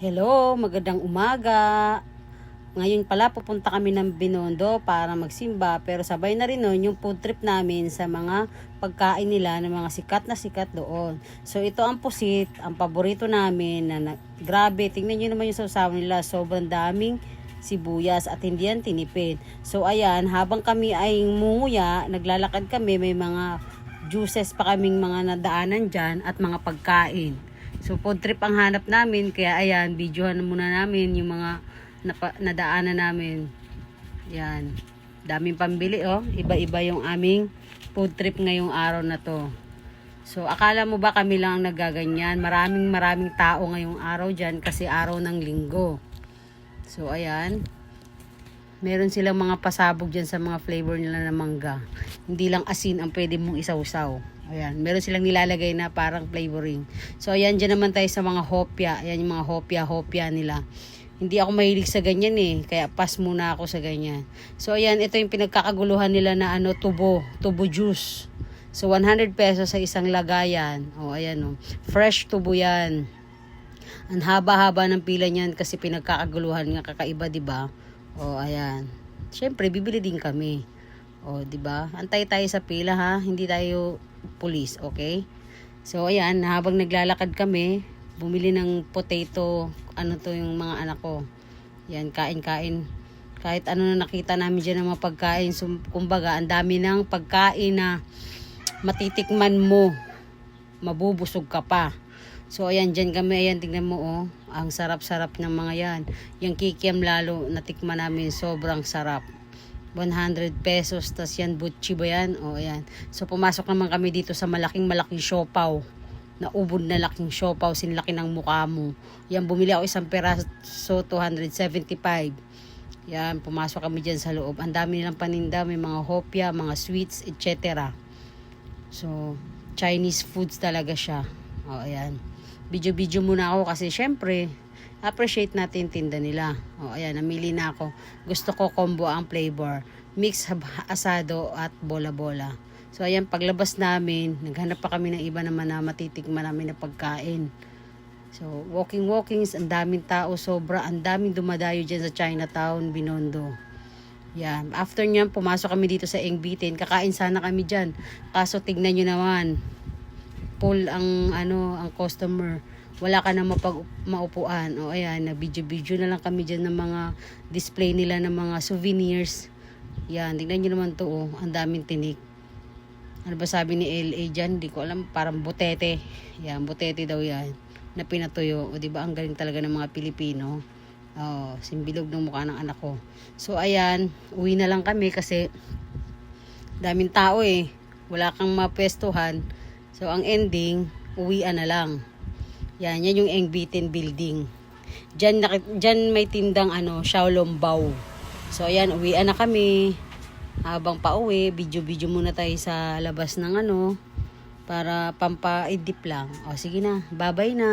Hello, magandang umaga. Ngayon pala pupunta kami ng Binondo para magsimba, pero sabay na rin nun yung food trip namin sa mga pagkain nila ng mga sikat doon. So ito ang pusit, ang paborito namin grabe, tingnan nyo naman yung sausawan nila, sobrang daming sibuyas at hindi yan tinipid. So ayan, habang kami ay munguya, naglalakad kami, may mga juices pa kaming mga nadaanan dyan at mga pagkain. So food trip ang hanap namin, kaya ayan, videohan muna namin yung mga nadaanan namin. Yan. Daming pambili oh. Iba-iba yung aming food trip ngayong araw na to. So akala mo ba kami lang ang nagaganyan? Maraming tao ngayong araw dyan kasi araw ng linggo. So ayan. Meron silang mga pasabog dyan sa mga flavor nila na mangga. Hindi lang asin ang pwede mong isawsaw. Ayan, meron silang nilalagay na parang flavoring. So ayan, dyan naman tayo sa mga hopya. Ayan yung mga hopya nila. Hindi ako mahilig sa ganyan eh, kaya pass muna ako sa ganyan. So ayan, ito yung pinagkakaguluhan nila na tubo juice. So 100 pesos sa isang lagayan. O ayan o, fresh tubo yan. Ang haba-haba ng pila niyan kasi pinagkakaguluhan nga, kakaiba 'di ba? O ayan. Syempre bibili din kami. O 'di ba? Antay tayo sa pila ha, hindi tayo pulis, okay? So ayan, habang naglalakad kami, bumili ng potato, yung mga anak ko. Yan, kain. Kahit ano na nakita namin dyan ng mga pagkain. So, kumbaga, ang dami ng pagkain na matitikman mo. Mabubusog ka pa. So, ayan, dyan kami. Ayan, tingnan mo, oh. Ang sarap-sarap ng mga yan. Yung kikiam lalo, natikman namin. Sobrang sarap. 100 pesos. Tas yan, butchi ba yan? O, ayan. So, pumasok naman kami dito sa malaking siopaw. Na ubod na laking siopaw, sinlaki ng mukha mo. Yan, bumili ako isang peraso, 275. Yan, pumasok kami dyan sa loob. Ang dami nilang paninda, may mga hopya, mga sweets, etc. So, Chinese foods talaga siya. O, ayan. Video muna ako kasi syempre, appreciate natin tinda nila. O, ayan, namili na ako. Gusto ko combo ang flavor. Mix asado at bola-bola. So ayan, paglabas namin, naghanap pa kami ng iba naman na matitikman namin na pagkain. So walking, ang daming tao, ang daming dumadayo dyan sa Chinatown, Binondo. Yan, after nyan, pumasok kami dito sa Engbitin, kakain sana kami dyan. Kaso tignan nyo naman, full ang customer. Wala ka na maupuan. O ayan, na-video na lang kami dyan ng mga display nila ng mga souvenirs. Yan, tignan nyo naman to, oh, ang daming tinik. Ano ba sabi ni LA dyan? Hindi ko alam. Parang butete. Yan, butete daw yan. Na pinatuyo. O diba, ang galing talaga ng mga Pilipino. Oh, simbilog ng mukha ng anak ko. So, ayan. Uwi na lang kami kasi daming tao eh. Wala kang mapwestuhan. So, ang ending, uwian na lang. Yan yung Engbitin building. Dyan may tindang Xiaolong Bao. So, ayan, uwian na kami. Habang pauwi, video muna tayo sa labas ng para pampa-edit lang. O sige na, bye-bye na.